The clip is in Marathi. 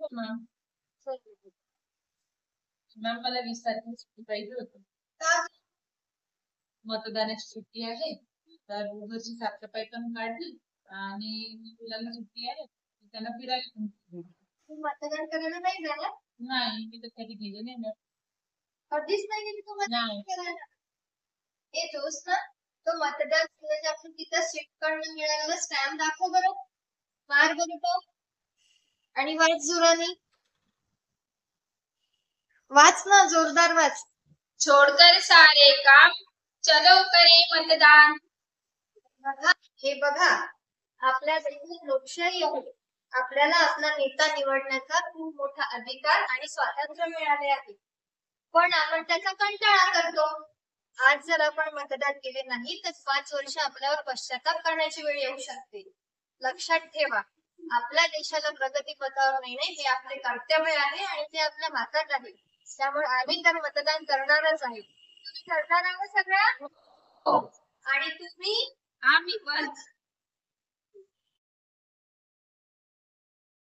हो मॅम. मॅम मला 20 तारखेला सुट्टी पाहिजे होती. मतदानाची सुट्टी आहे, तर घरची साफसफाई पण काढली आणि मुलांना सुट्टी आहे, त्यांना फिरायला. मतदान करायला नाही जाणार? नाही, मी तर कधी गेले नाही मॅम. कधीच नाही गेली तू मतदान करायला? ए दोस्त ना, तो मतदान केल्याच्या आपण तिथं सीटकडनं मिळालेला स्टॅम्प दाखव बरं. मार बरं तो. आणि वाच जोराने. वाच ना, जोरदार वाच. छोडकर सारे काम, चलो करे मतदान. हे बघा, आपल्या देशात लोकशाही आहे. आपल्याला आपला नेता निवडण्याचा खूप मोठा अधिकार आणि स्वातंत्र्य मिळाले आहे. पण आपण त्याचा कंटाळा करतो. आज जर आपण मतदान केले नाही तर 5 वर्ष आपल्यावर पश्चाताप करण्याची वेळ येऊ शकते. लक्षात ठेवा, आपल्या देशाला प्रगती पथावर नेणे हे आपले कर्तव्य आहे आणि ते आपल्या हातात आहे. त्यामुळे आम्ही तर मतदान करणारच आहे. तुम्ही करणार आहात सगळ्या? आणि तुम्ही? आम्ही पण.